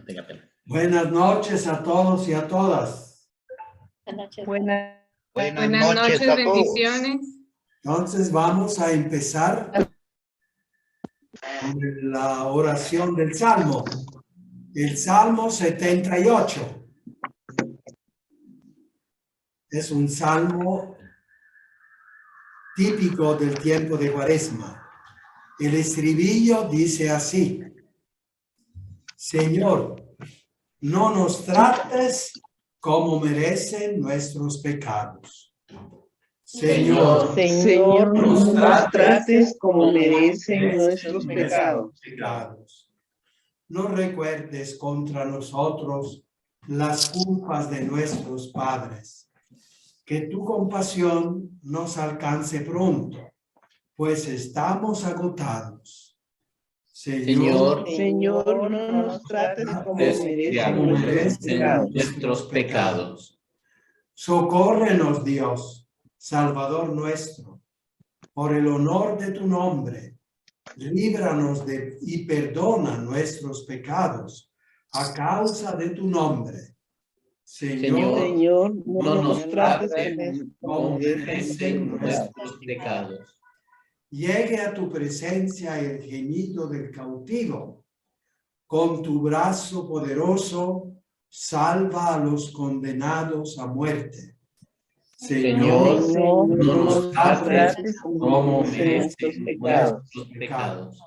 tenga pena. Buenas noches a todos y a todas. Buenas noches noches, a todos. bendiciones. Entonces vamos a empezar con la oración del Salmo. El Salmo 78. Es un salmo típico del tiempo de Cuaresma. El estribillo dice así: Señor, no nos trates como merecen nuestros pecados. Señor, no nos trates como merecen nuestros pecados. No recuerdes contra nosotros las culpas de nuestros padres. Que tu compasión nos alcance pronto, pues estamos agotados. Señor, no nos trates como merecen nuestros pecados. Socórrenos, Dios, Salvador nuestro, por el honor de tu nombre. Líbranos y perdona nuestros pecados a causa de tu nombre. Señor, no nos trates como merecen nuestros pecados. Llegue a tu presencia el gemido del cautivo. Con tu brazo poderoso, salva a los condenados a muerte. Señor, no nos trates como merecen nuestros pecados.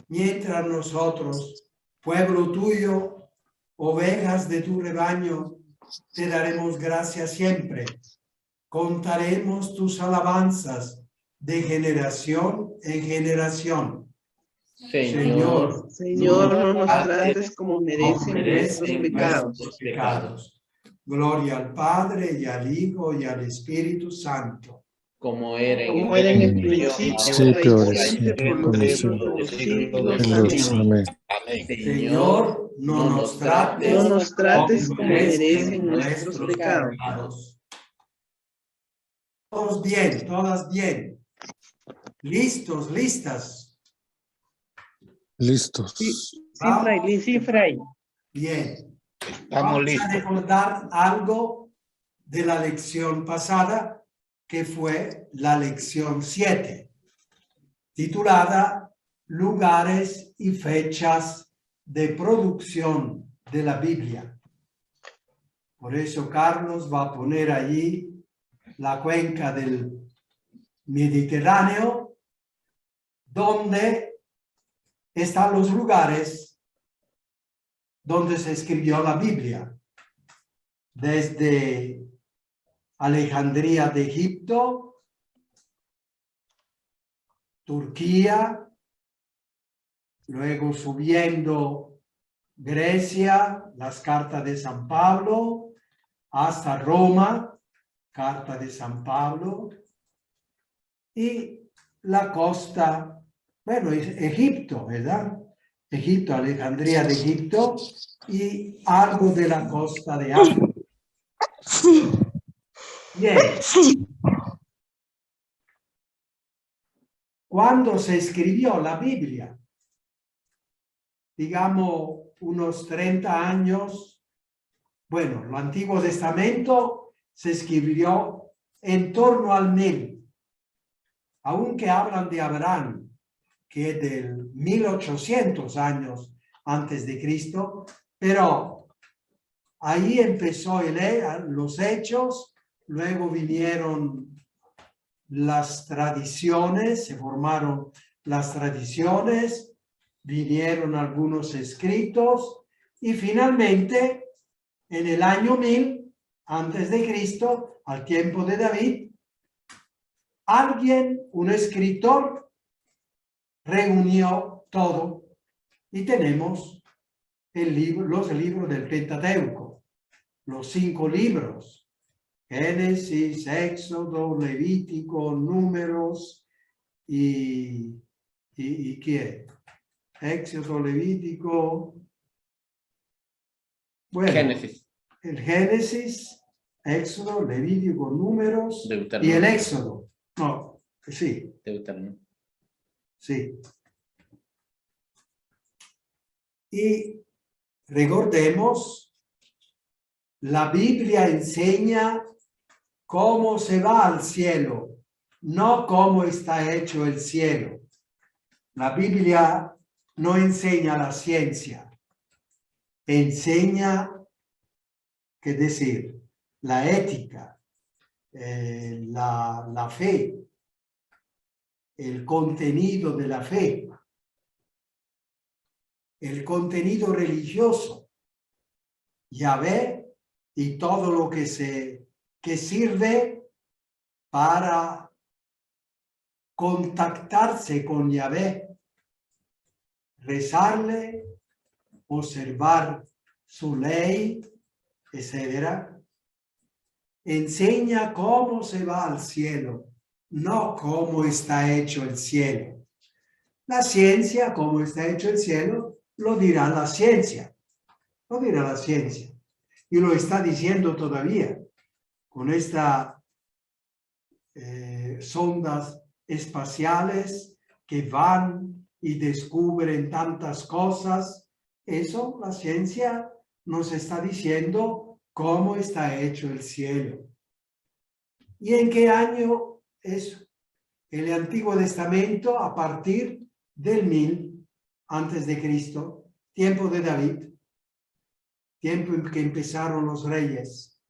Mientras nosotros, pueblo tuyo, ovejas de tu rebaño, te daremos gracias siempre. Contaremos tus alabanzas de generación en generación. Señor, no nos trates como merecen nuestros pecados. Gloria al Padre, y al Hijo, y al Espíritu Santo. como era Como era en el principio, ahora y siempre, por los siglos. Amén. Señor, no nos trates como merecen nuestros pecados. Todos bien, todas bien. ¿Listos, listas? Listos. Sí, Fray. Bien. Estamos Vamos listos. a recordar algo de la lección pasada, que fue la lección 7, titulada Lugares y fechas de producción de la Biblia. Por eso Carlos va a poner allí la cuenca del Mediterráneo, donde están los lugares donde se escribió la Biblia. Desde Alejandría de Egipto, Turquía, luego subiendo Grecia, las cartas de San Pablo, hasta Roma, carta de San Pablo, y la costa, bueno, es Egipto, ¿verdad? Egipto, Alejandría de Egipto, y algo de la costa de África. Bien. ¿Cuándo se escribió la Biblia? Digamos, unos 30 años. Bueno, el Antiguo Testamento se escribió en torno al 1000. Aunque hablan de Abraham, que es del 1800 años antes de Cristo, pero ahí empezó los hechos, luego vinieron las tradiciones, se formaron las tradiciones, vinieron algunos escritos y finalmente en el año 1000 antes de Cristo, al tiempo de David, alguien, un escritor, reunió todo y tenemos los libros del Pentateuco, los 5 libros: Génesis, Éxodo, Levítico, Números y ¿qué? Éxodo, Levítico, bueno, Génesis. el Génesis, Éxodo, Levítico, Números Deuteronomio. y el Éxodo. No, sí, Deuteronomio. sí. Y recordemos, la Biblia enseña cómo se va al cielo, no cómo está hecho el cielo. La Biblia no enseña la ciencia, enseña, qué decir, la ética, la fe, el contenido de la fe, el contenido religioso, Yahvé y todo lo que sirve para contactarse con Yahvé, rezarle, observar su ley, etc. Enseña cómo se va al cielo, no cómo está hecho el cielo. La ciencia, cómo está hecho el cielo, lo dirá la ciencia. Lo dirá la ciencia. Y lo está diciendo todavía con estas sondas espaciales que van y descubren tantas cosas. Eso, la ciencia nos está diciendo cómo está hecho el cielo. ¿Y en qué año es el Antiguo Testamento? A partir del 1000 antes de Cristo, tiempo de David, tiempo en que empezaron los reyes.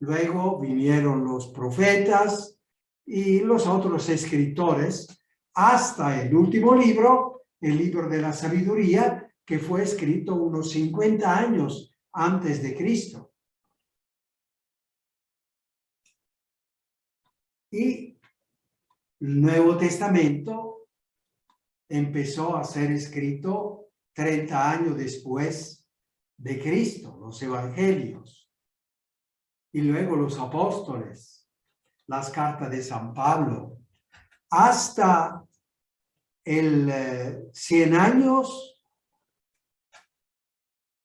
Luego vinieron los profetas y los otros escritores, hasta el último libro, el libro de la sabiduría, que fue escrito unos 50 años antes de Cristo. Y el Nuevo Testamento empezó a ser escrito 30 años después de Cristo, los evangelios. Y luego los apóstoles, las cartas de San Pablo, hasta el 100 años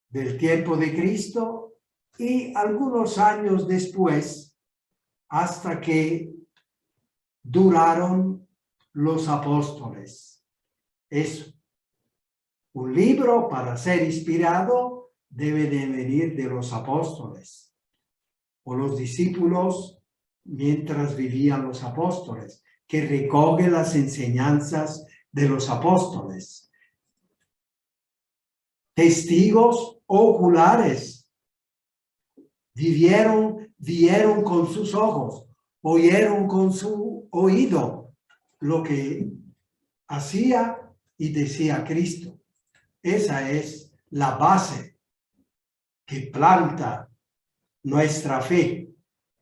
del tiempo de Cristo y algunos años después, hasta que duraron los apóstoles. Eso. Un libro para ser inspirado debe de venir de los apóstoles o los discípulos mientras vivían los apóstoles, que recoge las enseñanzas de los apóstoles. Testigos oculares vieron con sus ojos, oyeron con su oído lo que hacía y decía Cristo. Esa es la base que planta nuestra fe.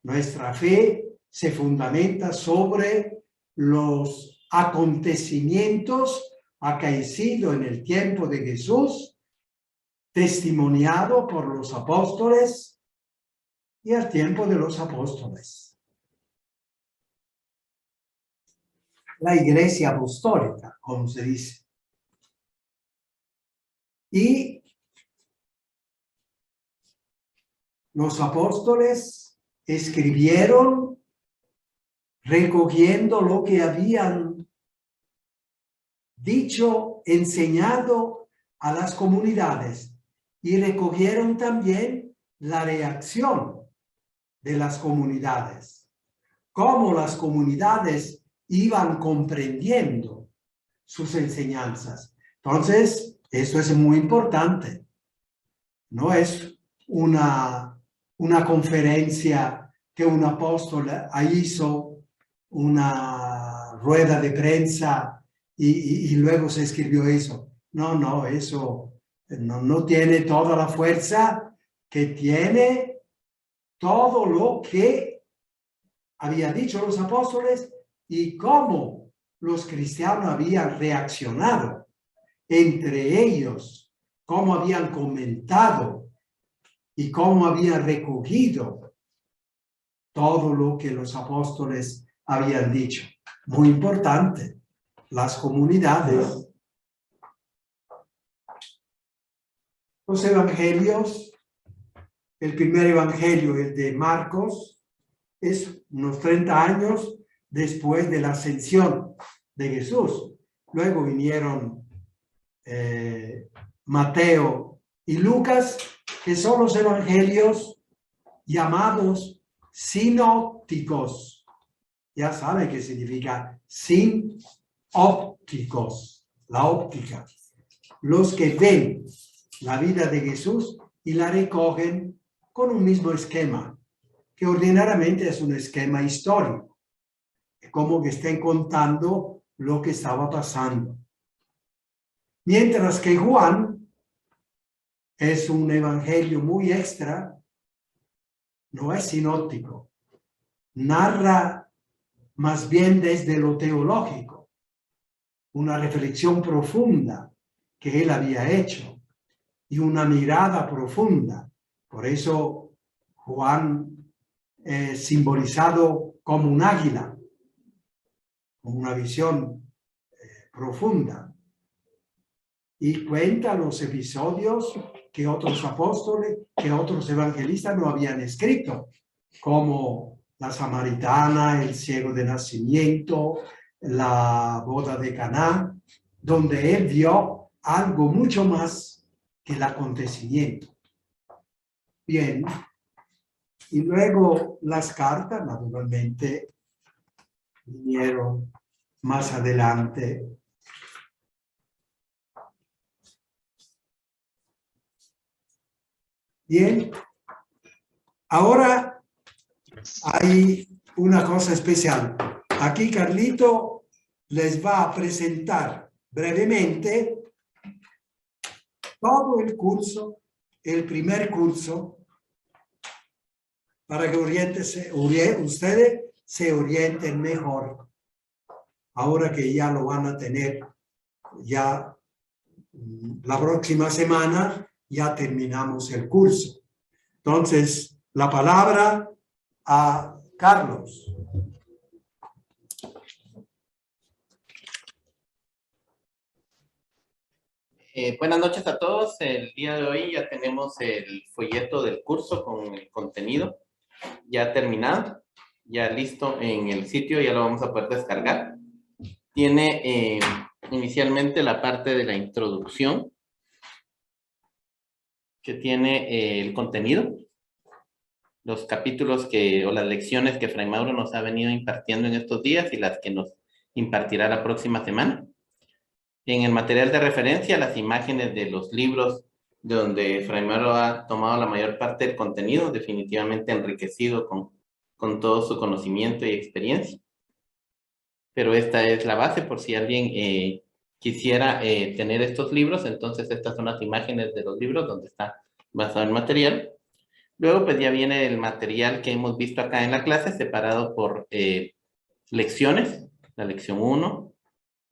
Nuestra fe se fundamenta sobre los acontecimientos acaecidos en el tiempo de Jesús, testimoniado por los apóstoles y al tiempo de los apóstoles. La iglesia apostólica, como se dice. Y los apóstoles escribieron recogiendo lo que habían dicho, enseñado a las comunidades, y recogieron también la reacción de las comunidades, cómo las comunidades iban comprendiendo sus enseñanzas. Entonces, esto es muy importante. No es una conferencia que un apóstol hizo, una rueda de prensa y luego se escribió eso. No, eso no tiene toda la fuerza que tiene todo lo que había dicho los apóstoles y cómo los cristianos habían reaccionado entre ellos, cómo habían comentado y cómo habían recogido todo lo que los apóstoles habían dicho. Muy importante, las comunidades. Los evangelios, el primer evangelio, el de Marcos, es unos 30 años después de la ascensión de Jesús. Luego vinieron Mateo y Lucas, que son los evangelios llamados sinópticos. Ya sabe qué significa sinópticos, la óptica. Los que ven la vida de Jesús y la recogen con un mismo esquema, que ordinariamente es un esquema histórico, como que estén contando lo que estaba pasando. Mientras que Juan es un evangelio muy extra, no es sinóptico, narra más bien desde lo teológico, una reflexión profunda que él había hecho y una mirada profunda. Por eso Juan es simbolizado como un águila, con una visión profunda, y cuenta los episodios que otros apóstoles, que otros evangelistas no habían escrito, como la samaritana, el ciego de nacimiento, la boda de Caná, donde él vio algo mucho más que el acontecimiento. Bien, y luego las cartas, naturalmente, vinieron más adelante. Bien, ahora hay una cosa especial. Aquí Carlito les va a presentar brevemente todo el curso, el primer curso, para que ustedes se orienten mejor. Ahora que ya lo van a tener, ya la próxima semana ya terminamos el curso. Entonces, la palabra a Carlos. Buenas noches a todos. El día de hoy ya tenemos el folleto del curso con el contenido ya terminado, ya listo en el sitio, ya lo vamos a poder descargar. Tiene inicialmente la parte de la introducción, que tiene el contenido, los capítulos o las lecciones que Fray Mauro nos ha venido impartiendo en estos días y las que nos impartirá la próxima semana. En el material de referencia, las imágenes de los libros de donde Fray Mauro ha tomado la mayor parte del contenido, definitivamente enriquecido con todo su conocimiento y experiencia. Pero esta es la base por si alguien quisiera tener estos libros. Entonces estas son las imágenes de los libros donde está basado el material. Luego pues ya viene el material que hemos visto acá en la clase, separado por lecciones, la lección 1,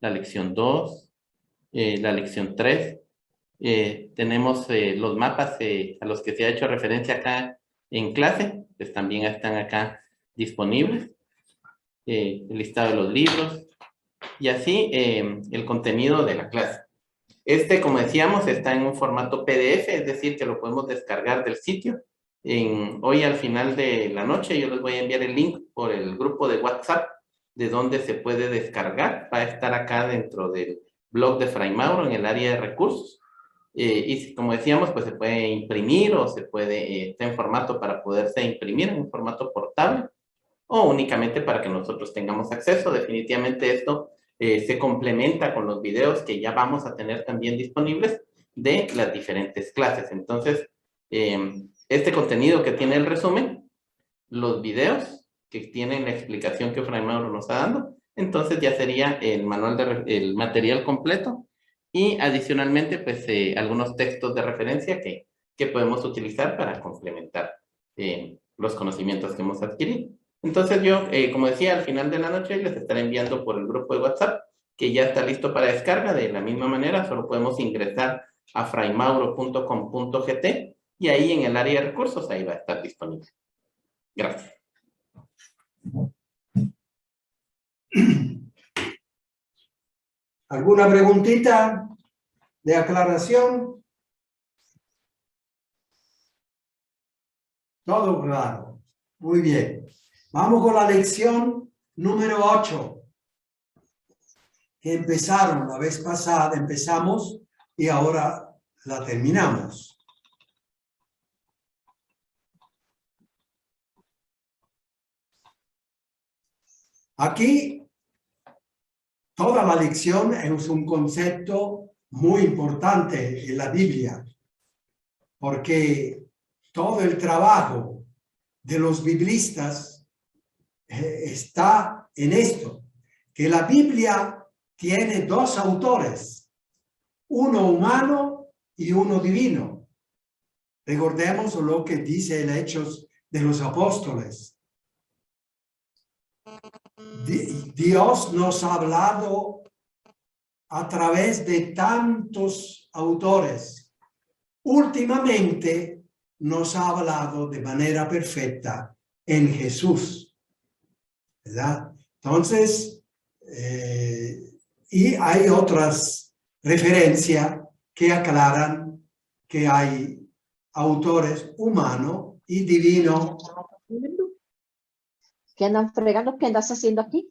la lección 2, la lección 3. Tenemos los mapas a los que se ha hecho referencia acá en clase, pues también están acá disponibles. El listado de los libros y así el contenido de la clase. Como decíamos, está en un formato PDF, es decir, que lo podemos descargar del sitio. Hoy al final de la noche yo les voy a enviar el link por el grupo de WhatsApp de donde se puede descargar. Va a estar acá dentro del blog de Fray Mauro en el área de recursos. Y como decíamos, pues se puede imprimir o se puede, está en formato para poderse imprimir en un formato portable o únicamente para que nosotros tengamos acceso. Definitivamente esto se complementa con los videos que ya vamos a tener también disponibles de las diferentes clases. Entonces, este contenido que tiene el resumen, los videos que tienen la explicación que Fray Mauro nos está dando, entonces ya sería el el material completo y adicionalmente pues algunos textos de referencia que podemos utilizar para complementar los conocimientos que hemos adquirido. Entonces yo, como decía, al final de la noche les estaré enviando por el grupo de WhatsApp que ya está listo para descarga. De la misma manera, solo podemos ingresar a fraymauro.com.gt y ahí en el área de recursos, ahí va a estar disponible. Gracias. ¿Alguna preguntita de aclaración? Todo claro. Muy bien. Vamos con la lección número 8. Que empezaron la vez pasada, empezamos y ahora la terminamos. Aquí, toda la lección es un concepto muy importante en la Biblia, porque todo el trabajo de los biblistas está en esto, que la Biblia tiene dos autores, uno humano y uno divino. Recordemos lo que dice en Hechos de los Apóstoles. Dios nos ha hablado a través de tantos autores. Últimamente nos ha hablado de manera perfecta en Jesús, ¿verdad? Entonces, y hay otras referencias que aclaran que hay autores humano y divino. ¿Qué andan fregando? ¿Qué andas haciendo aquí?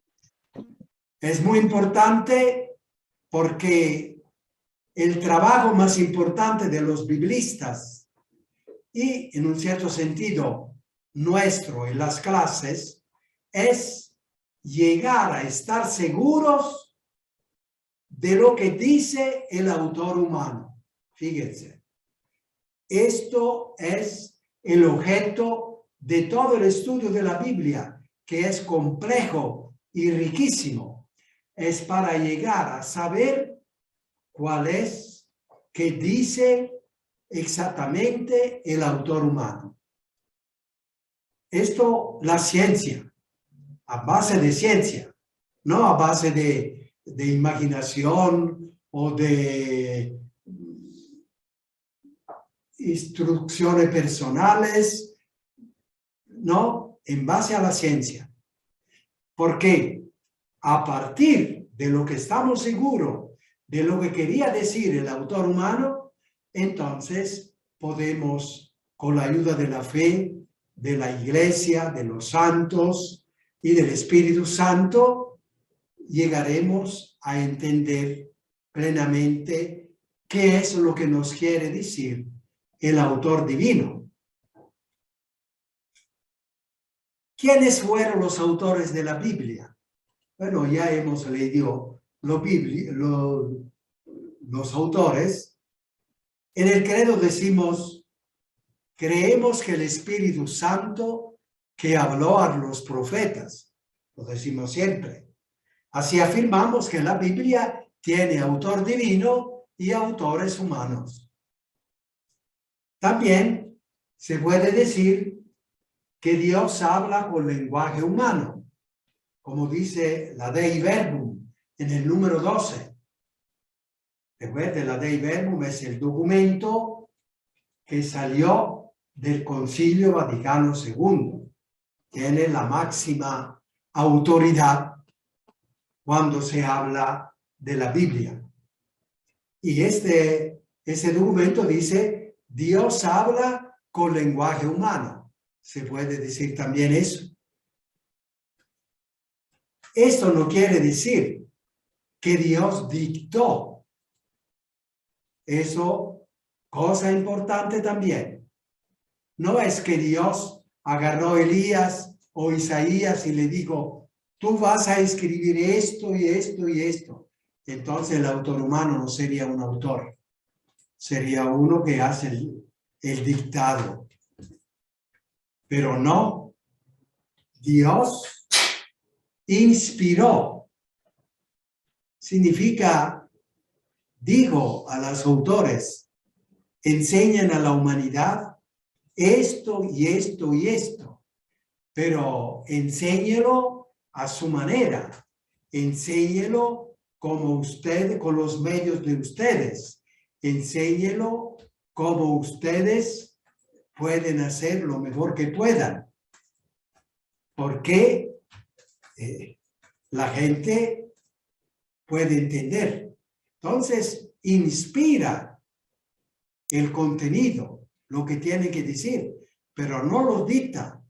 Es muy importante porque el trabajo más importante de los biblistas y, en un cierto sentido, nuestro en las clases, es llegar a estar seguros de lo que dice el autor humano. Fíjense, esto es el objeto de todo el estudio de la Biblia, que es complejo y riquísimo. Es para llegar a saber cuál es que dice exactamente el autor humano. Esto, la ciencia, a base de ciencia, no a base de imaginación o de instrucciones personales, no, en base a la ciencia. Porque a partir de lo que estamos seguros de lo que quería decir el autor humano, entonces podemos, con la ayuda de la fe, de la iglesia, de los santos y del Espíritu Santo, llegaremos a entender plenamente qué es lo que nos quiere decir el autor divino. ¿Quiénes fueron los autores de la Biblia? Bueno, ya hemos leído los autores. En el credo decimos, creemos que el Espíritu Santo que habló a los profetas, lo decimos siempre. Así afirmamos que la Biblia tiene autor divino y autores humanos. También se puede decir que Dios habla con lenguaje humano, como dice la Dei Verbum en el número 12. Recuerden, la Dei Verbum es el documento que salió del Concilio Vaticano II. Tiene la máxima autoridad cuando se habla de la Biblia. Y ese documento dice, Dios habla con lenguaje humano. Se puede decir también eso. Esto no quiere decir que Dios dictó. Eso, cosa importante también. No es que Dios agarró a Elías o Isaías y le dijo, tú vas a escribir esto y esto y esto. Entonces el autor humano no sería un autor. Sería uno que hace el dictado. Pero no. Dios inspiró. Significa, dijo a los autores, enseñan a la humanidad esto y esto y esto, pero enséñelo a su manera, enséñelo como usted, con los medios de ustedes, enséñelo como ustedes pueden hacer lo mejor que puedan, porque la gente puede entender. Entonces, inspira el contenido, lo que tiene que decir, pero no lo dicta.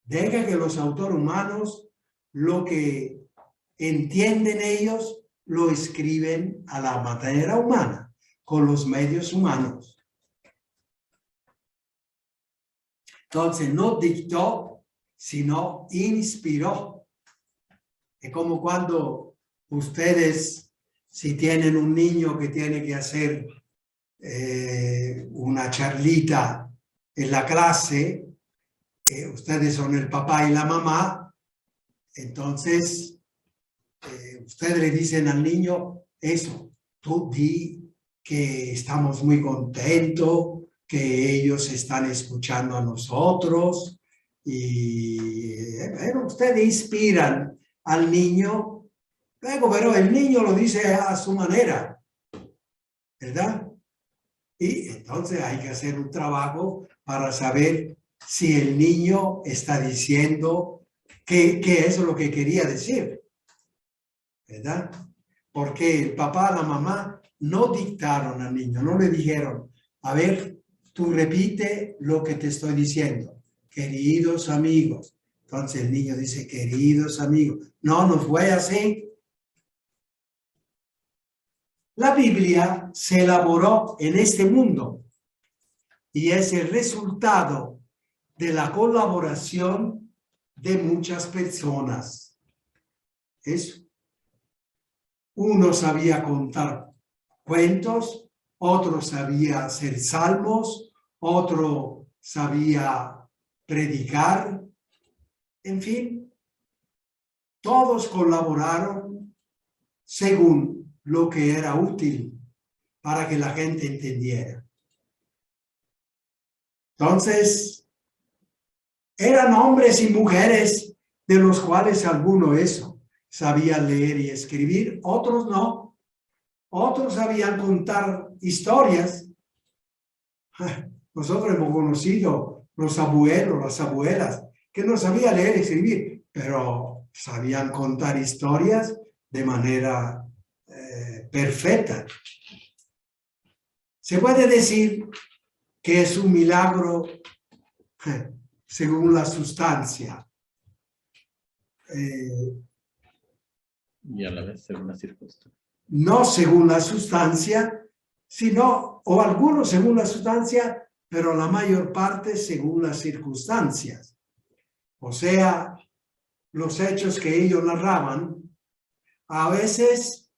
Deja que los autores humanos, lo que entienden ellos, lo escriben a la manera humana, con los medios humanos. Entonces, no dictó, sino inspiró. Es como cuando ustedes, si tienen un niño que tiene que hacer una charlita en la clase, ustedes son el papá y la mamá, entonces ustedes le dicen al niño eso, tú di que estamos muy contentos, que ellos están escuchando a nosotros y bueno, ustedes inspiran al niño, luego, pero el niño lo dice a su manera, ¿verdad? Y entonces hay que hacer un trabajo para saber si el niño está diciendo qué es lo que quería decir, ¿verdad? Porque el papá, la mamá no dictaron al niño, no le dijeron, a ver, tú repite lo que te estoy diciendo, queridos amigos. Entonces el niño dice, queridos amigos. No fue así. La Biblia se elaboró en este mundo y es el resultado de la colaboración de muchas personas. Eso. Uno sabía contar cuentos, otro sabía hacer salmos, otro sabía predicar, en fin, todos colaboraron según lo que era útil para que la gente entendiera. Entonces, eran hombres y mujeres de los cuales algunos eso, sabían leer y escribir, otros no. Otros sabían contar historias. Nosotros hemos conocido los abuelos, las abuelas, que no sabían leer y escribir, pero sabían contar historias de manera perfecta. Se puede decir que es un milagro según la sustancia. Y a la vez según la circunstancia. No según la sustancia, sino, o algunos según la sustancia, pero la mayor parte según las circunstancias. O sea, los hechos que ellos narraban, a veces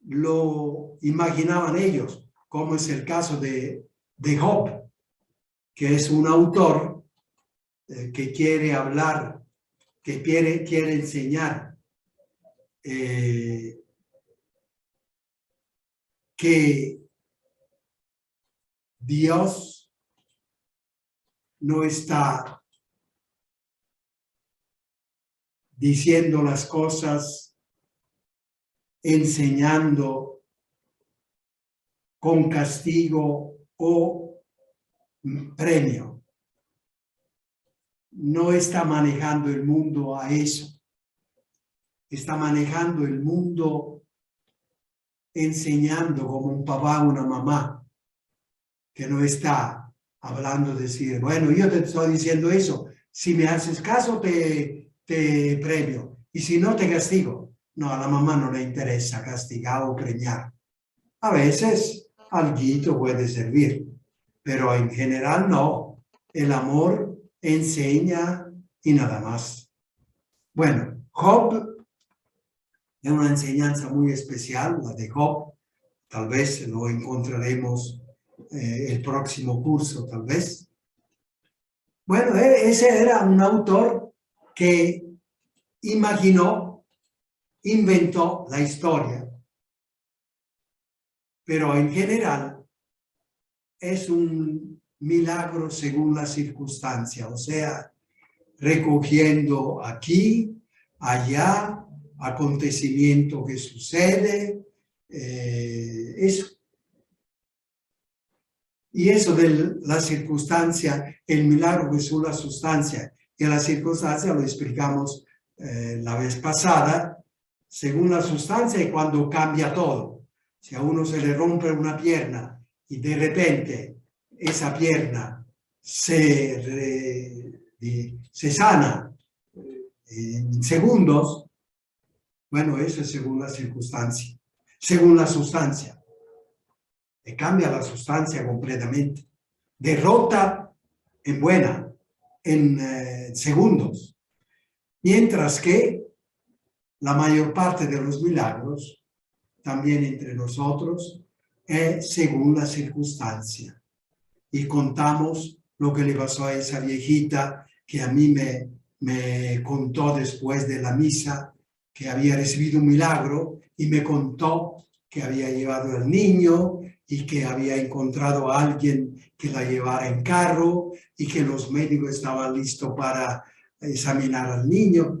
lo imaginaban ellos, como es el caso de Job, que es un autor que quiere hablar, que quiere enseñar que Dios no está diciendo las cosas, enseñando con castigo o premio. No está manejando el mundo a eso. Está manejando el mundo enseñando como un papá o una mamá, que no está hablando de decir, bueno, yo te estoy diciendo eso, si me haces caso te premio, y si no te castigo. No, a la mamá no le interesa castigar o premiar. A veces alguito puede servir, pero en general no. El amor enseña y nada más. Bueno, Job es una enseñanza muy especial, la de Job. Tal vez lo encontraremos el próximo curso, tal vez. Bueno, ese era un autor que imaginó, inventó la historia. Pero en general es un milagro según la circunstancia, o sea, recogiendo aquí, allá, acontecimiento que sucede, eso. Y eso de la circunstancia, el milagro que según la sustancia y la circunstancia lo explicamos la vez pasada, según la sustancia y cuando cambia todo. Si a uno se le rompe una pierna y de repente esa pierna se sana en segundos, bueno, eso es según la circunstancia, según la sustancia. Le cambia la sustancia completamente. Derrota en buena, en segundos. Mientras que la mayor parte de los milagros, también entre nosotros, es según la circunstancia. Y contamos lo que le pasó a esa viejita que a mí me contó después de la misa que había recibido un milagro y me contó que había llevado al niño y que había encontrado a alguien que la llevara en carro y que los médicos estaban listos para examinar al niño.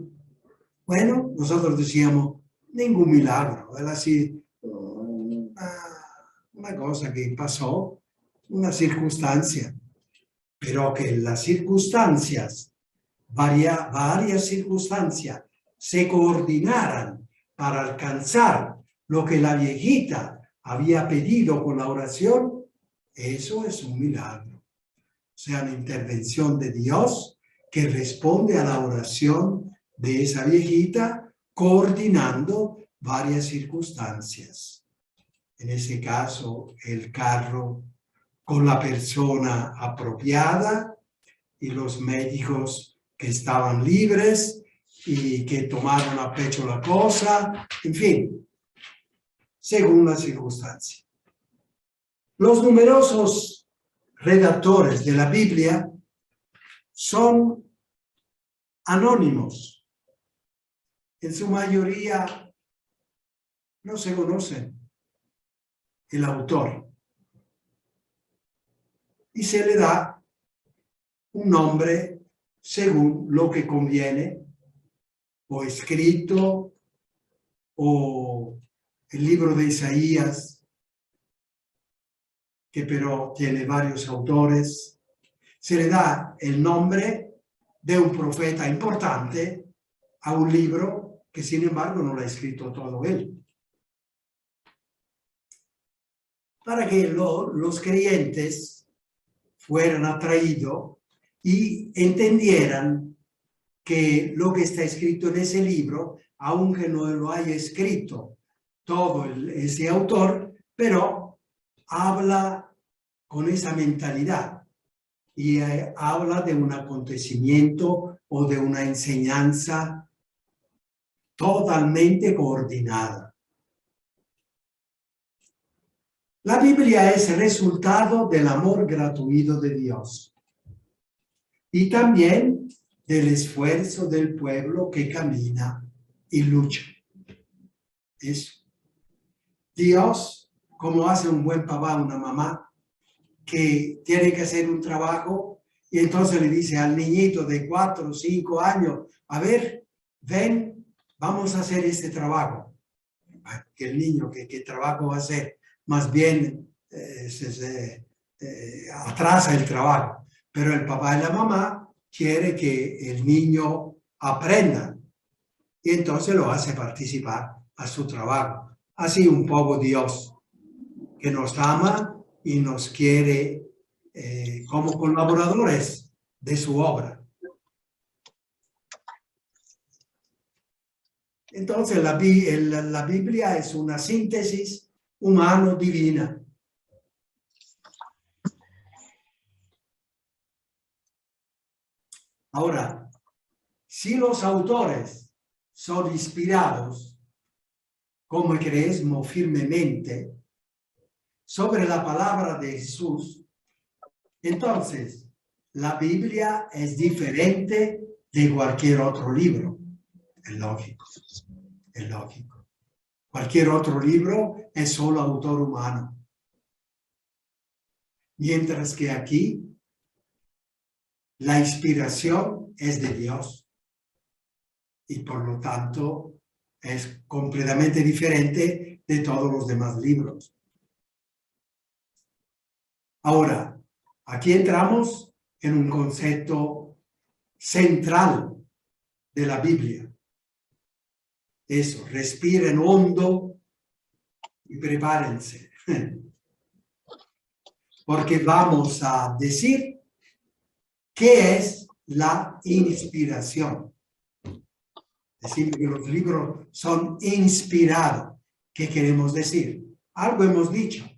Bueno, nosotros decíamos, ningún milagro, era así una cosa que pasó, una circunstancia, pero que las circunstancias, varias circunstancias, se coordinaran para alcanzar lo que la viejita había pedido con la oración, eso es un milagro. O sea, una intervención de Dios que responde a la oración de esa viejita, coordinando varias circunstancias. En ese caso, el carro con la persona apropiada y los médicos que estaban libres y que tomaron a pecho la cosa, en fin, según la circunstancia. Los numerosos redactores de la Biblia son anónimos. En su mayoría no se conocen el autor. Y se le da un nombre según lo que conviene, o escrito, o el libro de Isaías, que pero tiene varios autores. Se le da el nombre de un profeta importante a un libro que sin embargo no lo ha escrito todo él. Para que los creyentes fueran atraídos y entendieran que lo que está escrito en ese libro, aunque no lo haya escrito todo ese autor, pero habla con esa mentalidad y habla de un acontecimiento o de una enseñanza totalmente coordinada. La Biblia es el resultado del amor gratuito de Dios y también del esfuerzo del pueblo que camina y lucha. Eso. Dios, como hace un buen papá, una mamá, que tiene que hacer un trabajo y entonces le dice al niñito de 4 o 5 años, a ver, ven, vamos a hacer este trabajo. Que el niño, ¿qué trabajo va a hacer? Más bien atrasa el trabajo. Pero el papá y la mamá quiere que el niño aprenda y entonces lo hace participar a su trabajo. Así un poco Dios, que nos ama y nos quiere como colaboradores de su obra. Entonces la Biblia es una síntesis humano-divina. Ahora, si los autores son inspirados, como creemos firmemente, sobre la palabra de Jesús, entonces la Biblia es diferente de cualquier otro libro. Es lógico, es lógico. Cualquier otro libro es solo autor humano. Mientras que aquí la inspiración es de Dios y por lo tanto es completamente diferente de todos los demás libros. Ahora, aquí entramos en un concepto central de la Biblia. Eso, respiren hondo y prepárense. Porque vamos a decir qué es la inspiración. Decir que los libros son inspirados. ¿Qué queremos decir? Algo hemos dicho,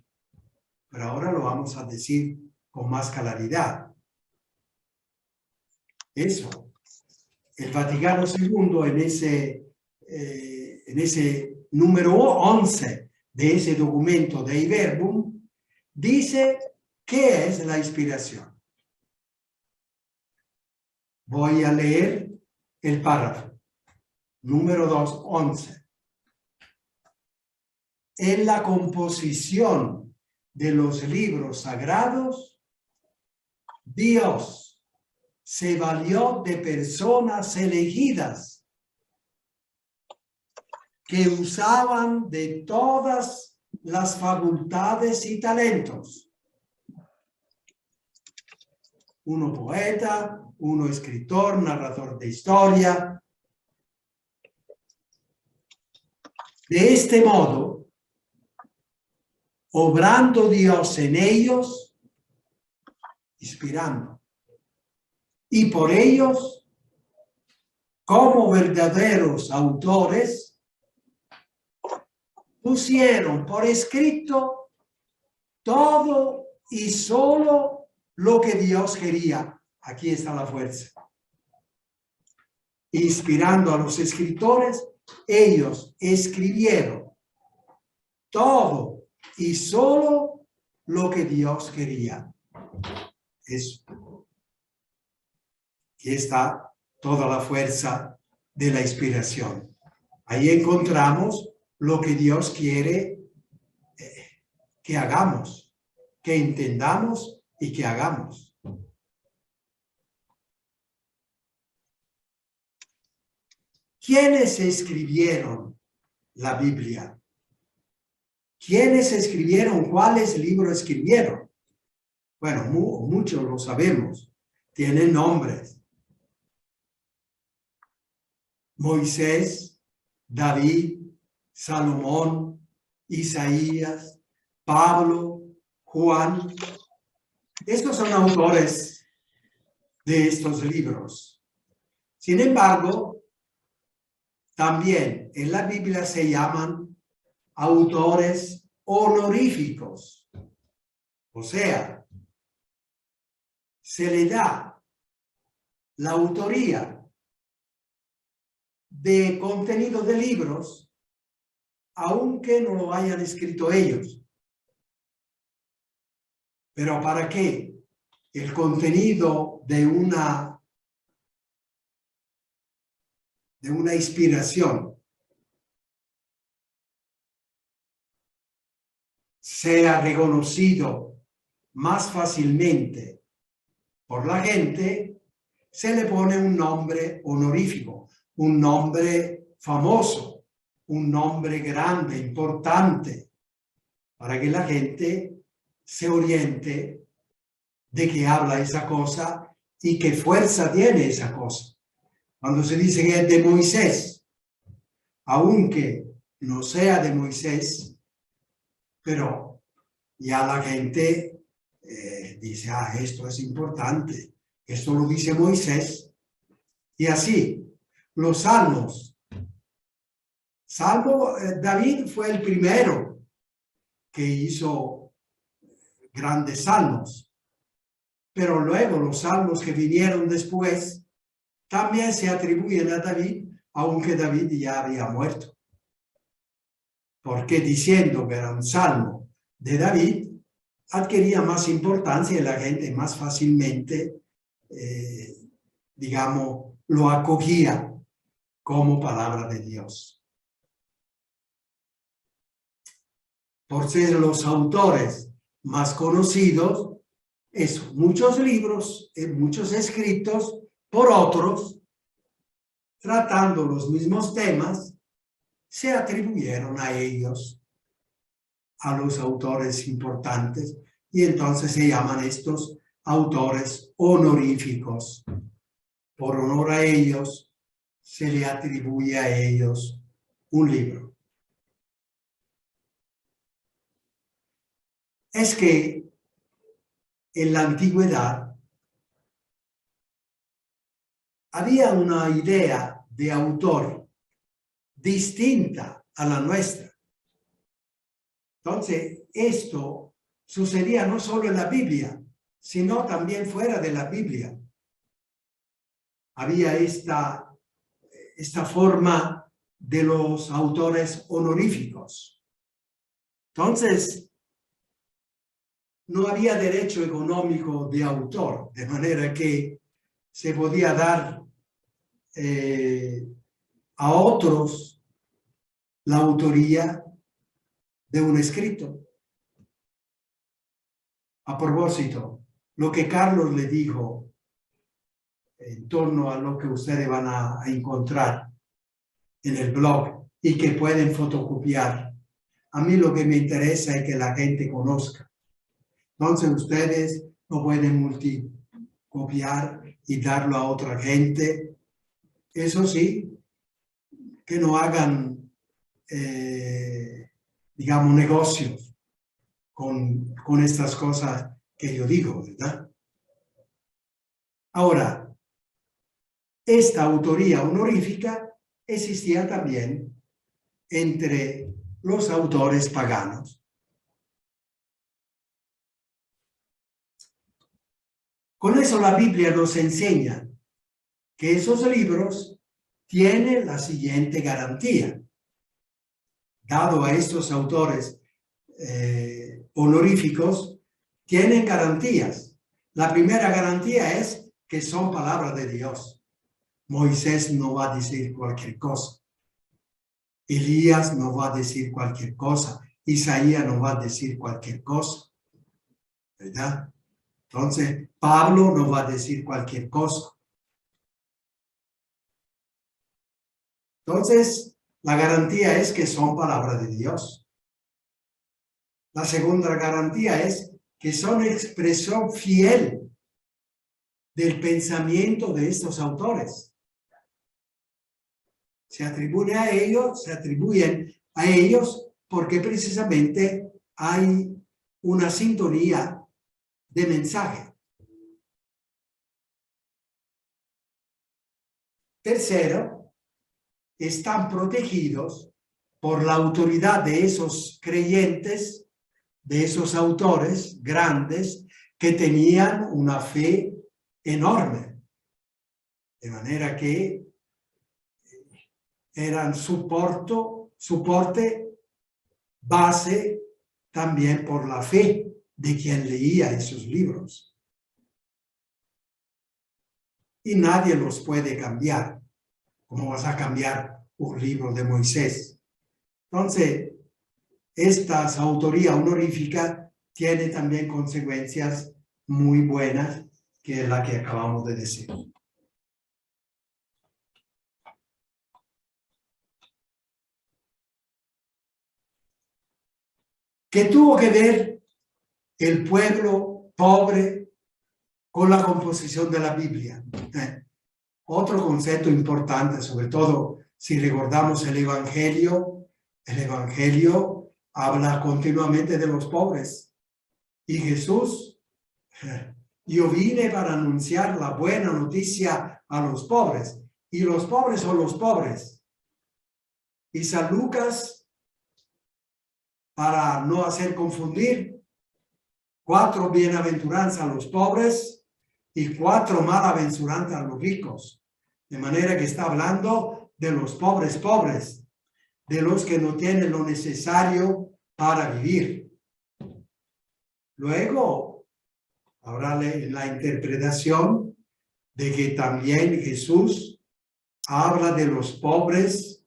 pero ahora lo vamos a decir con más claridad. Eso. El Vaticano II en ese en ese número 11 de ese documento Dei Verbum, dice qué es la inspiración. Voy a leer el párrafo. Número 2, 11. En la composición de los libros sagrados, Dios se valió de personas elegidas que usaban de todas las facultades y talentos. Uno poeta, uno escritor, narrador de historia. De este modo, obrando Dios en ellos, inspirando, y por ellos, como verdaderos autores, pusieron por escrito todo y solo lo que Dios quería. Aquí está la fuerza. Inspirando a los escritores, ellos escribieron todo y solo lo que Dios quería. Eso. Aquí está toda la fuerza de la inspiración. Ahí encontramos lo que Dios quiere que hagamos, que entendamos y que hagamos. ¿Quiénes escribieron la Biblia? ¿Quiénes escribieron? ¿Cuáles libros escribieron? Bueno, muchos lo sabemos. Tienen nombres. Moisés, David, Salomón, Isaías, Pablo, Juan. Estos son autores de estos libros. Sin embargo, también en la Biblia se llaman autores honoríficos. O sea, se le da la autoría de contenido de libros, aunque no lo hayan escrito ellos. Pero ¿para qué? El contenido de una inspiración sea reconocido más fácilmente por la gente, se le pone un nombre honorífico, un nombre famoso, un nombre grande, importante, para que la gente se oriente de qué habla esa cosa y qué fuerza tiene esa cosa. Cuando se dice que es de Moisés, aunque no sea de Moisés, pero ya la gente dice, esto es importante, esto lo dice Moisés. Y así, los salmos. David fue el primero que hizo grandes salmos, pero luego los salmos que vinieron después también se atribuyen a David, aunque David ya había muerto. Porque diciendo que era un salmo de David, adquiría más importancia y la gente más fácilmente, digamos, lo acogía como palabra de Dios. Por ser los autores más conocidos, muchos libros, muchos escritos por otros, tratando los mismos temas, se atribuyeron a ellos, a los autores importantes, y entonces se llaman estos autores honoríficos. Por honor a ellos, se le atribuye a ellos un libro. Es que en la antigüedad había una idea de autor distinta a la nuestra. Entonces, esto sucedía no solo en la Biblia, sino también fuera de la Biblia. Había esta forma de los autores honoríficos. Entonces, no había derecho económico de autor, de manera que se podía dar a otros la autoría de un escrito. A propósito, lo que Carlos le dijo en torno a lo que ustedes van a encontrar en el blog y que pueden fotocopiar. A mí lo que me interesa es que la gente conozca. Entonces ustedes no pueden multicopiar y darlo a otra gente. Eso sí, que no hagan, digamos, negocios con estas cosas que yo digo, ¿verdad? Ahora, esta autoría honorífica existía también entre los autores paganos. Con eso la Biblia nos enseña que esos libros tienen la siguiente garantía. Dado a estos autores honoríficos, tienen garantías. La primera garantía es que son palabras de Dios. Moisés no va a decir cualquier cosa. Elías no va a decir cualquier cosa. Isaías no va a decir cualquier cosa. ¿Verdad? Entonces, Pablo no va a decir cualquier cosa. Entonces, la garantía es que son palabras de Dios. La segunda garantía es que son expresión fiel del pensamiento de estos autores. Se atribuyen a ellos porque precisamente hay una sintonía de mensaje. Tercero, están protegidos por la autoridad de esos creyentes, de esos autores grandes que tenían una fe enorme. De manera que eran soporte, base también por la fe de quien leía esos libros. Y nadie los puede cambiar. ¿Cómo vas a cambiar un libro de Moisés? Entonces, esta autoría honorífica tiene también consecuencias muy buenas, que es la que acabamos de decir. ¿Qué tuvo que ver el pueblo pobre con la composición de la Biblia? Otro concepto importante, sobre todo si recordamos el Evangelio habla continuamente de los pobres. Y Jesús, yo vine para anunciar la buena noticia a los pobres. Y los pobres son los pobres. Y San Lucas, para no hacer confundir, 4 bienaventuranzas a los pobres y 4 malaventuranzas a los ricos. De manera que está hablando de los pobres, de los que no tienen lo necesario para vivir. Luego, habrá la interpretación de que también Jesús habla de los pobres,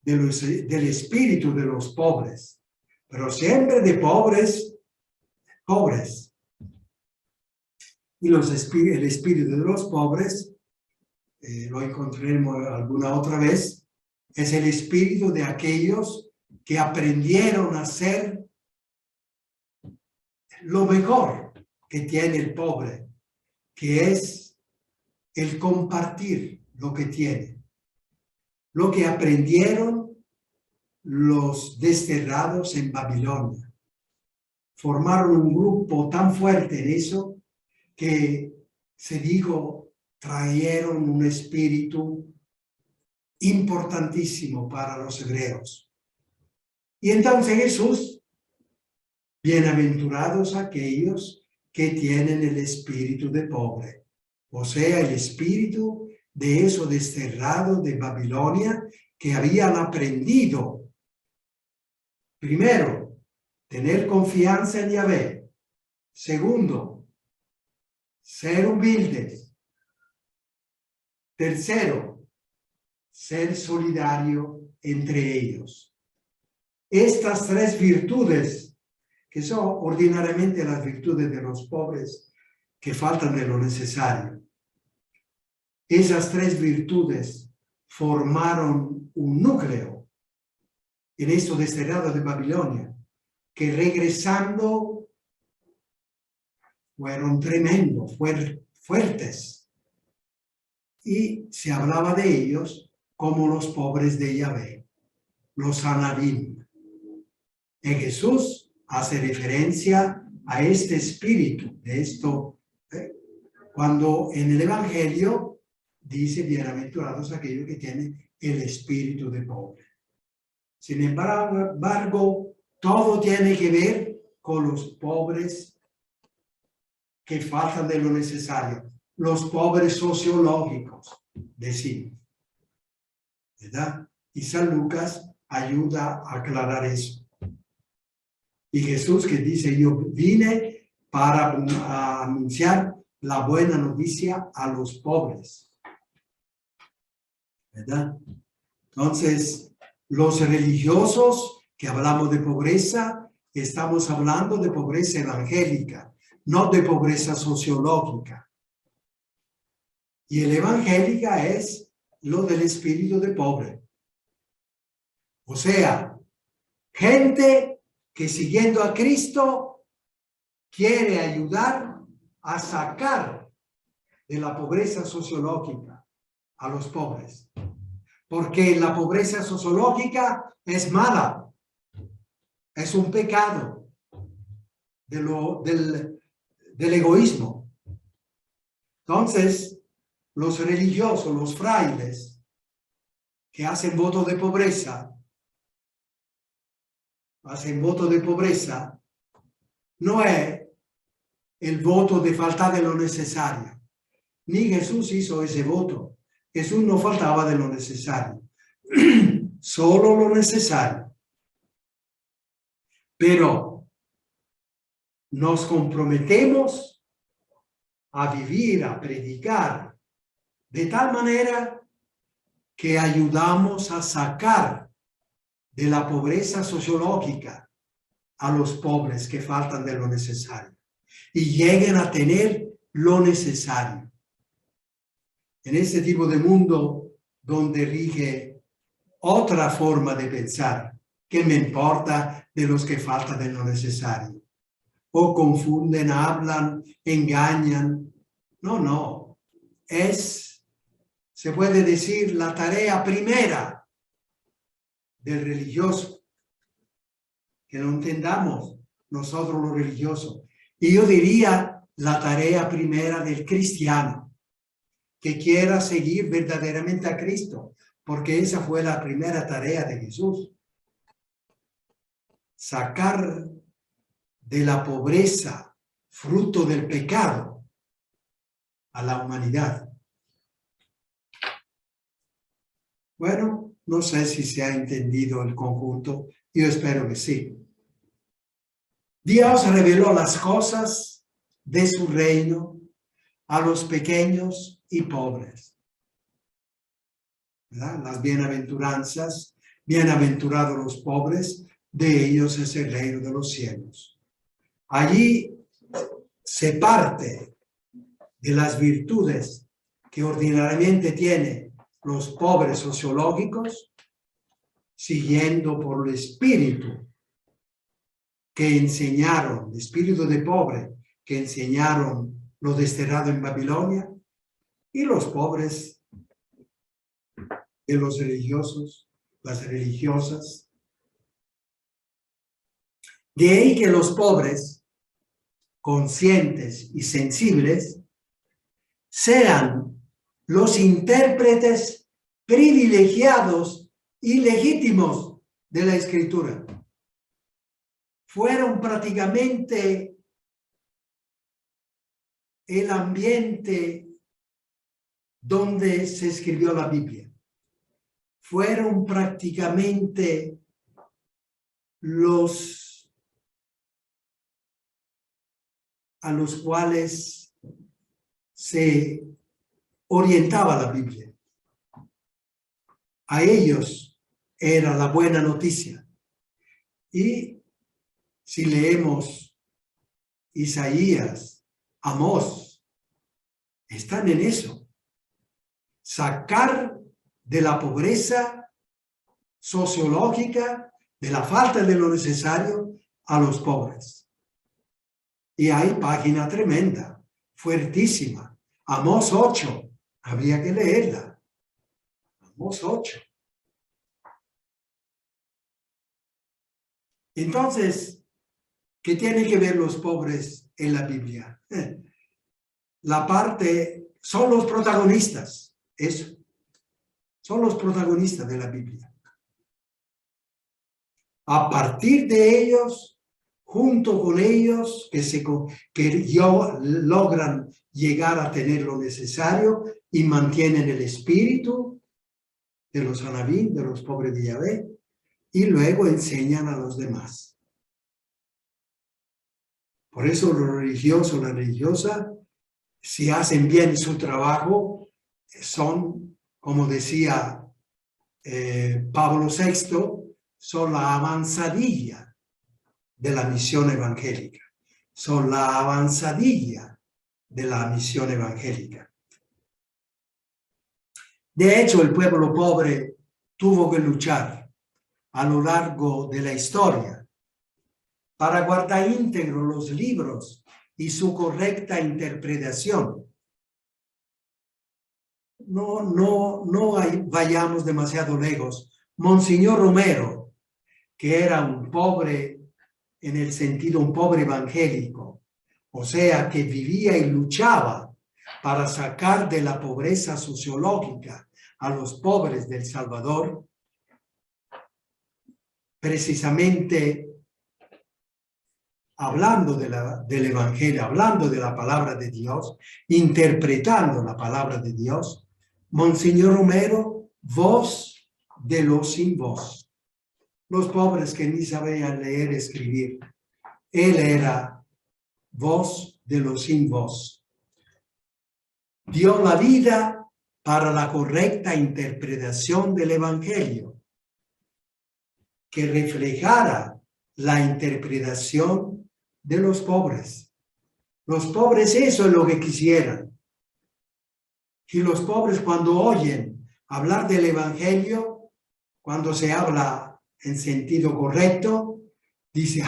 del espíritu de los pobres, pero siempre de pobres. Y el espíritu de los pobres, lo encontraremos alguna otra vez, es el espíritu de aquellos que aprendieron a hacer lo mejor que tiene el pobre, que es el compartir lo que tiene. Lo que aprendieron los desterrados en Babilonia. Formaron un grupo tan fuerte en eso que se dijo, trajeron un espíritu importantísimo para los hebreos. Y entonces Jesús, bienaventurados aquellos que tienen el espíritu de pobre, o sea, el espíritu de eso desterrado de Babilonia que habían aprendido. Primero, tener confianza en Yahvé. Segundo, ser humildes. Tercero, ser solidario entre ellos. Estas tres virtudes, que son ordinariamente las virtudes de los pobres que faltan de lo necesario, esas tres virtudes formaron un núcleo en esto desterrado de Babilonia, que regresando fueron tremendos, fuertes. Y se hablaba de ellos como los pobres de Yahvé, los Anabim. En Jesús hace referencia a este espíritu, de esto, cuando en el Evangelio dice, bienaventurados aquellos que tienen el espíritu de pobre. Sin embargo, todo tiene que ver con los pobres que faltan de lo necesario, los pobres sociológicos, decimos, ¿verdad? Y San Lucas ayuda a aclarar eso. Y Jesús que dice, yo vine para anunciar la buena noticia a los pobres, ¿verdad? Entonces, los religiosos que hablamos de pobreza, estamos hablando de pobreza evangélica, no de pobreza sociológica. Y el evangélica es lo del espíritu de pobre. O sea, gente que siguiendo a Cristo quiere ayudar a sacar de la pobreza sociológica a los pobres. Porque la pobreza sociológica es mala, es un pecado del egoísmo. Entonces, los religiosos, los frailes, que hacen voto de pobreza, no es el voto de faltar de lo necesario. Ni Jesús hizo ese voto. Jesús no faltaba de lo necesario, solo lo necesario. Pero nos comprometemos a vivir, a predicar, de tal manera que ayudamos a sacar de la pobreza sociológica a los pobres que faltan de lo necesario y lleguen a tener lo necesario. En este tipo de mundo donde rige otra forma de pensar, ¿qué me importa de los que faltan de lo necesario? O confunden, hablan, engañan. No. Se puede decir, la tarea primera del religioso. Que lo entendamos nosotros los religiosos. Y yo diría la tarea primera del cristiano, que quiera seguir verdaderamente a Cristo, porque esa fue la primera tarea de Jesús. Sacar de la pobreza, fruto del pecado, a la humanidad. Bueno, no sé si se ha entendido el conjunto, yo espero que sí. Dios reveló las cosas de su reino a los pequeños y pobres. ¿Verdad? Las bienaventuranzas, bienaventurados los pobres, de ellos es el reino de los cielos. Allí se parte de las virtudes que ordinariamente tienen los pobres sociológicos, siguiendo por el espíritu que enseñaron, el espíritu de pobre que enseñaron los desterrados en Babilonia, y los pobres de los religiosos, las religiosas. De ahí que los pobres, conscientes y sensibles, sean los intérpretes privilegiados y legítimos de la Escritura. Fueron prácticamente el ambiente donde se escribió la Biblia. Fueron prácticamente los a los cuales se orientaba la Biblia. A ellos era la buena noticia. Y si leemos Isaías, Amós, están en eso. Sacar de la pobreza sociológica, de la falta de lo necesario, a los pobres. Y hay página tremenda, fuertísima. Amós 8, había que leerla. Amós 8. Entonces, ¿qué tienen que ver los pobres en la Biblia? La parte, son los protagonistas, eso. Son los protagonistas de la Biblia. A partir de ellos, junto con ellos, que logran llegar a tener lo necesario y mantienen el espíritu de los Anabim, de los pobres de Yahvé, y luego enseñan a los demás. Por eso los religiosos, la religiosa, si hacen bien su trabajo, son, como decía Pablo VI, son la avanzadilla de la misión evangélica. Son la avanzadilla de la misión evangélica. De hecho, el pueblo pobre tuvo que luchar a lo largo de la historia para guardar íntegros los libros y su correcta interpretación. No vayamos demasiado lejos. Monseñor Romero, que era un pobre, en el sentido un pobre evangélico, o sea, que vivía y luchaba para sacar de la pobreza sociológica a los pobres del Salvador, precisamente hablando del Evangelio, hablando de la palabra de Dios, interpretando la palabra de Dios, Monseñor Romero, voz de los sin voz. Los pobres que ni sabían leer y escribir. Él era voz de los sin voz. Dio la vida para la correcta interpretación del Evangelio, que reflejara la interpretación de los pobres. Los pobres eso es lo que quisieran. Y los pobres cuando oyen hablar del Evangelio, cuando se habla en sentido correcto, dice,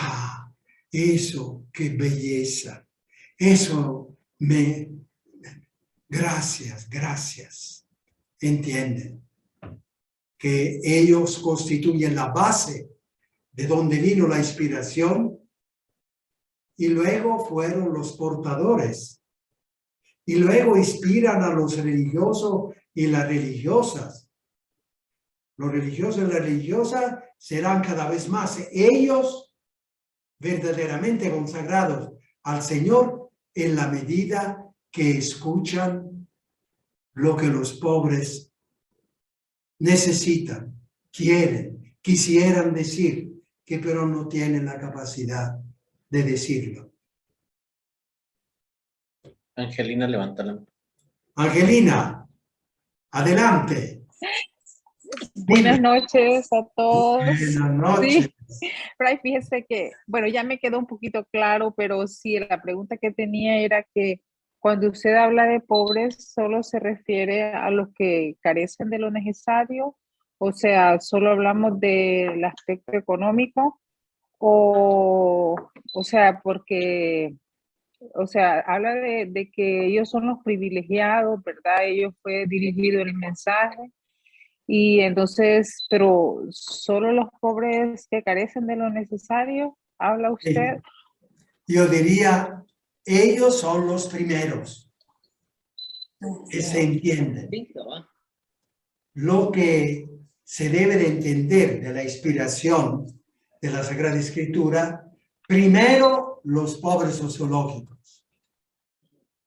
eso, qué belleza. Eso gracias. ¿Entienden? Que ellos constituyen la base de donde vino la inspiración y luego fueron los portadores y luego inspiran a los religiosos y las religiosas. Los religiosos y las religiosas serán cada vez más ellos verdaderamente consagrados al Señor en la medida que escuchan lo que los pobres necesitan, quieren, quisieran decir, que pero no tienen la capacidad de decirlo. Angelina, levántala. Angelina, adelante. Buenas noches a todos. Buenas noches. Sí, pero fíjese que, bueno, ya me quedó un poquito claro, pero sí, la pregunta que tenía era que cuando usted habla de pobres, ¿solo se refiere a los que carecen de lo necesario? O sea, ¿solo hablamos del aspecto económico? O sea, porque, o sea, habla de que ellos son los privilegiados, ¿verdad? Ellos fue dirigido el mensaje. Y entonces, pero solo los pobres que carecen de lo necesario, ¿habla usted? Yo diría, ellos son los primeros que se entienden. Lo que se debe de entender de la inspiración de la Sagrada Escritura, primero los pobres sociológicos.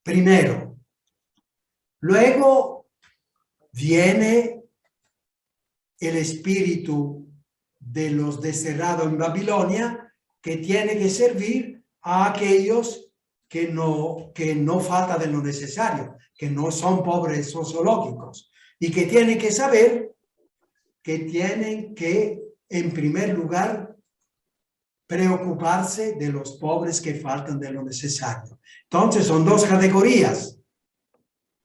Primero. Luego viene el espíritu de los desterrados en Babilonia, que tiene que servir a aquellos que no falta de lo necesario, que no son pobres sociológicos, y que tienen que saber que tienen que, en primer lugar, preocuparse de los pobres que faltan de lo necesario. Entonces, son dos categorías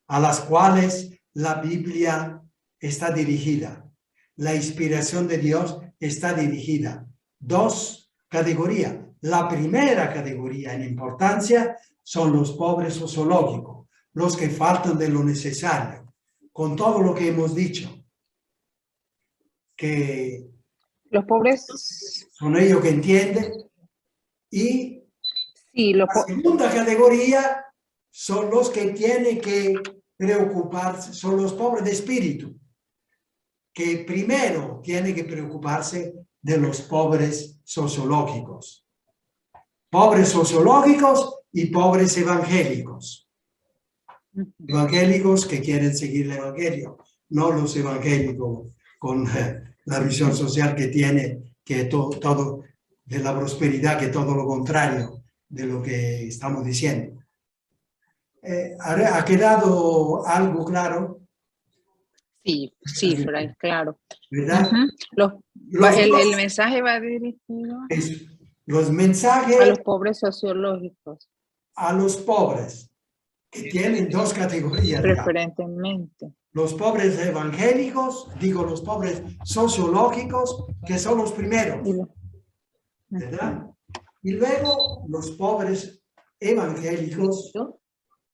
a las cuales la Biblia está dirigida. La inspiración de Dios está dirigida. Dos categorías. La primera categoría en importancia son los pobres sociológicos, los que faltan de lo necesario. Con todo lo que hemos dicho, que Los pobres, son ellos que entienden. Y sí, la segunda categoría son los que tienen que preocuparse, son los pobres de espíritu, que primero tienen que preocuparse de los pobres sociológicos. Pobres sociológicos y pobres evangélicos. Evangélicos que quieren seguir el evangelio, no los evangélicos con la visión social que tiene, que todo de la prosperidad, que todo lo contrario de lo que estamos diciendo. ¿Ha quedado algo claro? sí, Fray, claro. ¿Verdad? El mensaje va dirigido Los mensajes a los pobres sociológicos. a los pobres, que tienen dos categorías. Preferentemente. Los pobres evangélicos, digo los pobres sociológicos, que son los primeros, ¿verdad? Y luego los pobres evangélicos,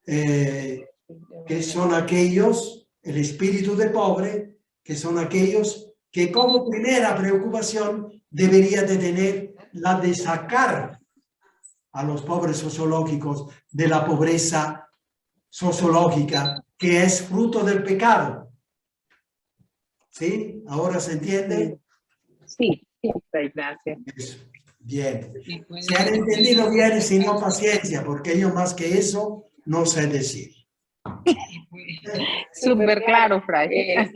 que son aquellos, el espíritu de pobre, que son aquellos que como primera preocupación debería de tener la de sacar a los pobres sociológicos de la pobreza sociológica, que es fruto del pecado. ¿Sí? ¿Ahora se entiende? Sí, gracias. Eso. Bien. Si han entendido bien, si no, paciencia, porque yo más que eso no sé decir. Súper claro, Fray.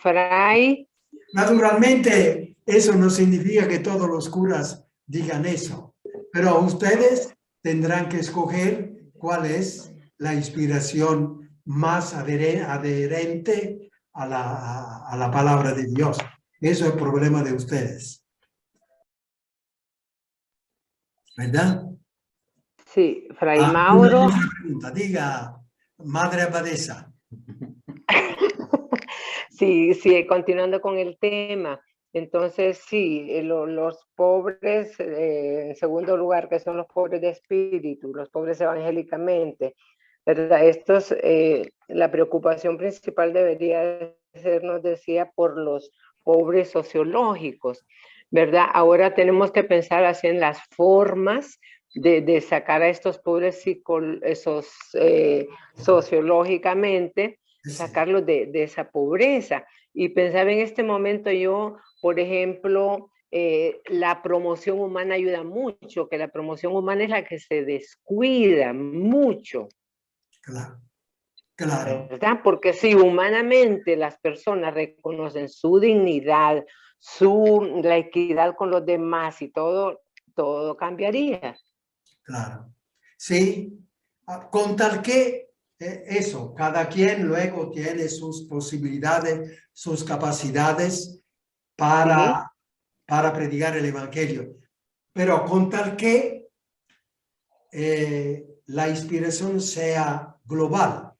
Fray. Naturalmente, eso no significa que todos los curas digan eso, pero ustedes tendrán que escoger cuál es la inspiración más adherente a la palabra de Dios. Eso es el problema de ustedes. ¿Verdad? Sí, Fray Mauro. Pregunta. Diga, Madre Abadesa. Sí, continuando con el tema. Entonces, sí, los pobres, en segundo lugar, que son los pobres de espíritu, los pobres evangélicamente, ¿verdad? Estos, la preocupación principal debería ser, nos decía, por los pobres sociológicos, ¿verdad? Ahora tenemos que pensar así en las formas de sacar a estos pobres sociológicamente, sacarlos de esa pobreza. Y pensar en este momento yo, por ejemplo, la promoción humana ayuda mucho, que la promoción humana es la que se descuida mucho. Claro. ¿Verdad? Porque si humanamente las personas reconocen su dignidad, la equidad con los demás y todo cambiaría. Claro. Sí, con tal que eso, cada quien luego tiene sus posibilidades, sus capacidades para predicar el evangelio. Pero con tal que la inspiración sea global.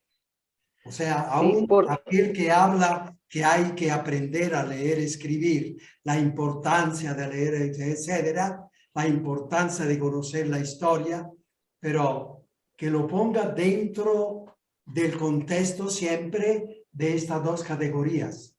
O sea, aún aquel que habla que hay que aprender a leer, escribir, la importancia de leer, etcétera, la importancia de conocer la historia, pero que lo ponga dentro del contexto siempre de estas dos categorías.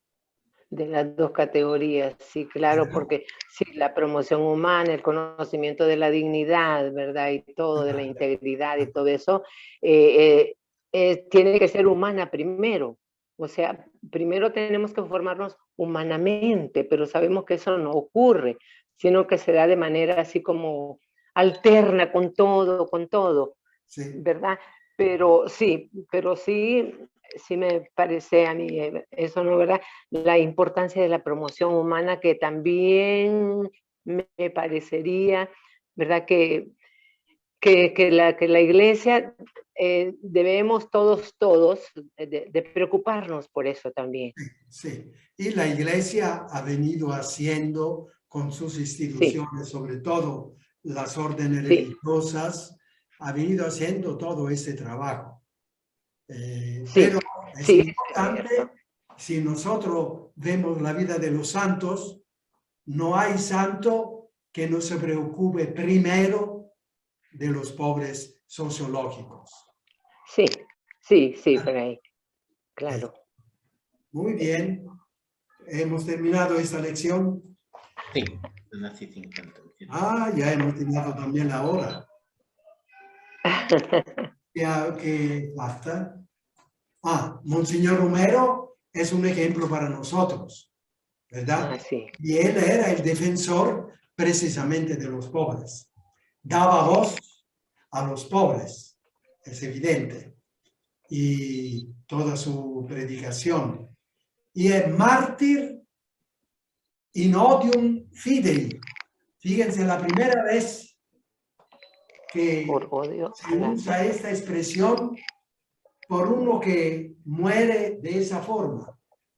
De las dos categorías, sí, claro, porque sí, la promoción humana, el conocimiento de la dignidad, ¿verdad? Y todo, de la integridad y todo eso, tiene que ser humana primero. O sea, primero tenemos que formarnos humanamente, pero sabemos que eso no ocurre, sino que se da de manera así como alterna con todo, sí. ¿verdad? Pero sí, sí me parece a mí, eso no, ¿verdad? La importancia de la promoción humana, que también me parecería, ¿verdad? Que la iglesia debemos todos de preocuparnos por eso también. Sí, y la iglesia ha venido haciendo con sus instituciones, sobre todo las órdenes Sí. religiosas, ha venido haciendo todo ese trabajo. Sí, Pero es sí, importante, cierto. si nosotros vemos la vida de los santos, no hay santo que no se preocupe primero de los pobres sociológicos. Sí, Fray, claro. Muy bien, hemos terminado esta lección. Sí, así 50. Ah, ya hemos terminado también la hora. ¿Qué basta? Monseñor Romero es un ejemplo para nosotros, ¿verdad? Sí. Y él era el defensor precisamente de los pobres. Daba voz a los pobres, es evidente. Y toda su predicación. Y es mártir in odium fidei. Fíjense, la primera vez que Por odio se usa esta expresión por uno que muere de esa forma.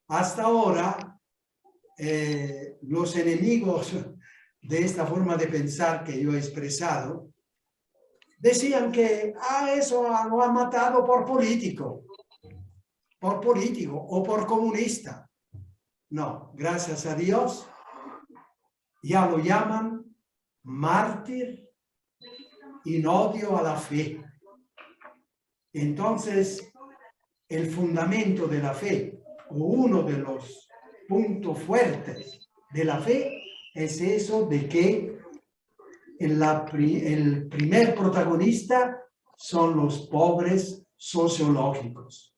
Hasta ahora, los enemigos de esta forma de pensar que yo he expresado, decían que eso lo ha matado por político o por comunista. No, gracias a Dios, ya lo llaman mártir in odio a la fe. Entonces, el fundamento de la fe, o uno de los puntos fuertes de la fe, es eso de que el primer protagonista son los pobres sociológicos.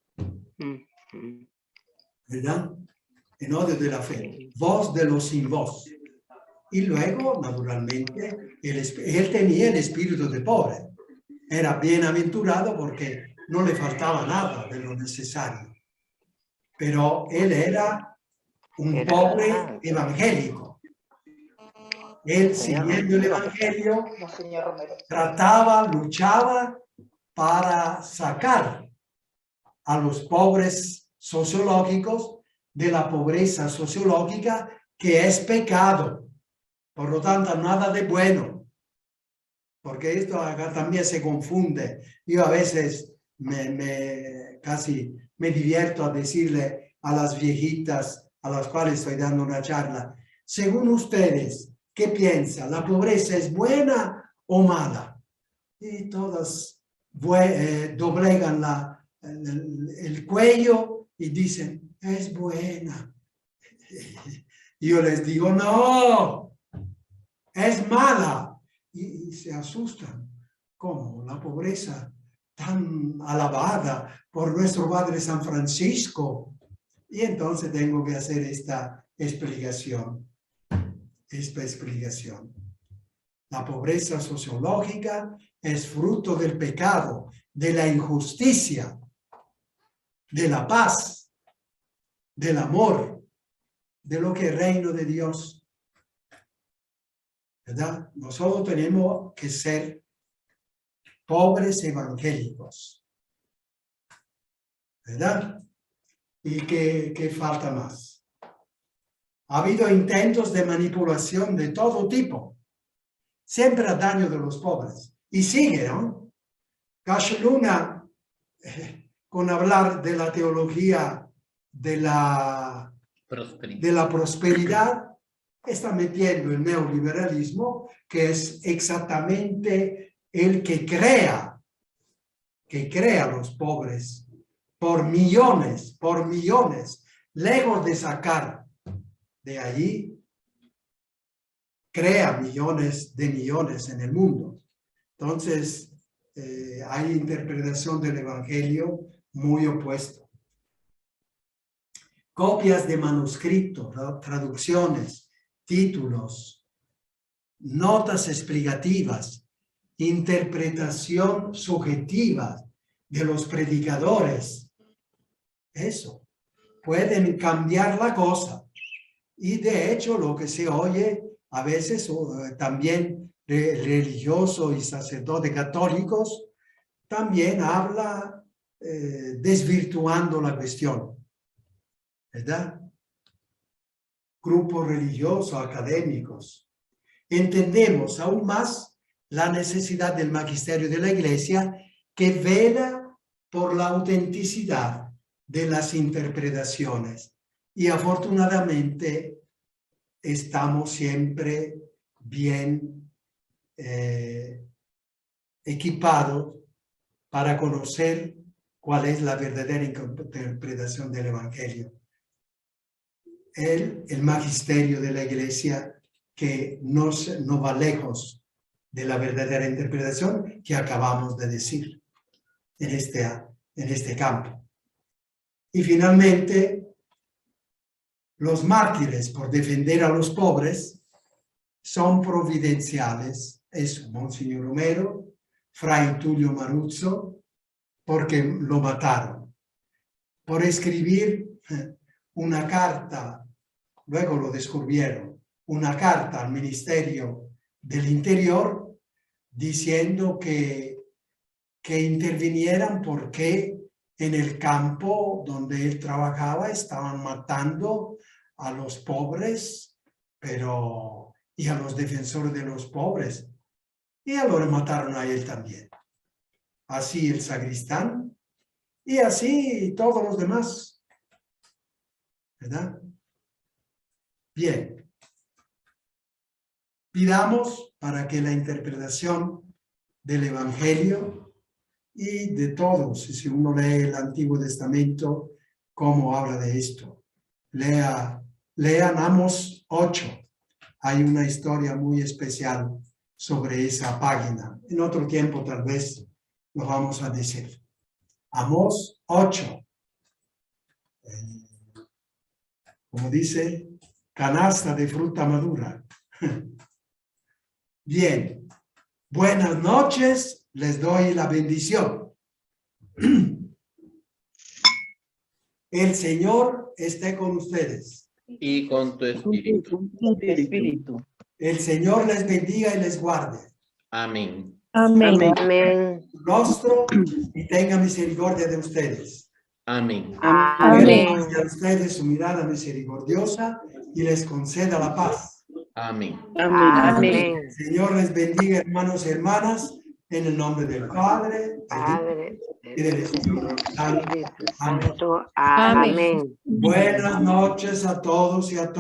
¿Verdad? En odio de la fe. Voz de los sin voz. Y luego, naturalmente, él tenía el espíritu de pobre. Era bienaventurado porque no le faltaba nada de lo necesario. Pero él era un pobre evangélico. Él, siguiendo el evangelio, trataba, luchaba para sacar a los pobres sociológicos de la pobreza sociológica, que es pecado. Por lo tanto, nada de bueno. Porque esto acá también se confunde. Yo a veces casi me divierto a decirle a las viejitas a las cuales estoy dando una charla: según ustedes, ¿qué piensan? ¿La pobreza es buena o mala? Y todas doblegan el cuello y dicen, es buena. Y yo les digo, no, es mala. Y se asustan. ¿Cómo? La pobreza tan alabada por nuestro Padre San Francisco. Y entonces tengo que hacer esta explicación. La pobreza sociológica es fruto del pecado, de la injusticia, de la paz, del amor, de lo que es reino de Dios. ¿Verdad? Nosotros tenemos que ser pobres evangélicos. ¿Verdad? ¿Y qué falta más? Ha habido intentos de manipulación de todo tipo, siempre a daño de los pobres. Y sigue, ¿no? Cash Luna, con hablar de la teología de la prosperidad, está metiendo el neoliberalismo, que es exactamente el que crea los pobres por millones, lejos de sacar de allí, crea millones de millones en el mundo. Entonces, hay interpretación del Evangelio muy opuesta. Copias de manuscritos, traducciones, títulos, notas explicativas, interpretación subjetiva de los predicadores, eso. Pueden cambiar la cosa. Y de hecho, lo que se oye a veces también religiosos y sacerdotes católicos también habla desvirtuando la cuestión, ¿verdad? Grupos religiosos, académicos. Entendemos aún más la necesidad del magisterio de la Iglesia que vela por la autenticidad de las interpretaciones. Y afortunadamente estamos siempre bien equipados para conocer cuál es la verdadera interpretación del Evangelio. El magisterio de la Iglesia que no va lejos de la verdadera interpretación que acabamos de decir en este campo. Y finalmente, los mártires por defender a los pobres son providenciales. Es Monseñor Romero, Fray Tulio Maruzzo, porque lo mataron. Por escribir una carta, luego lo descubrieron, una carta al Ministerio del Interior diciendo que intervinieran porque en el campo donde él trabajaba estaban matando a los pobres, y a los defensores de los pobres. Y ahora mataron a él también. Así el sacristán y así todos los demás. ¿Verdad? Bien. Pidamos para que la interpretación del Evangelio y de todos, si uno lee el Antiguo Testamento, cómo habla de esto. Lean Amos 8. Hay una historia muy especial sobre esa página. En otro tiempo tal vez lo vamos a decir. Amos 8. Como dice, canasta de fruta madura. Bien. Buenas noches. Les doy la bendición. El Señor esté con ustedes. Y con tu espíritu. El Señor les bendiga y les guarde. Amén. Amén. Amén. Su rostro y tenga misericordia de ustedes. Amén. Amén. Y a ustedes su mirada misericordiosa y les conceda la paz. Amén. Amén. El Señor les bendiga, hermanos y hermanas, en el nombre del Padre, del Hijo Padre, y del Espíritu Santo. Espíritu Amén. Santo. Amén. Buenas noches a todos y a todas.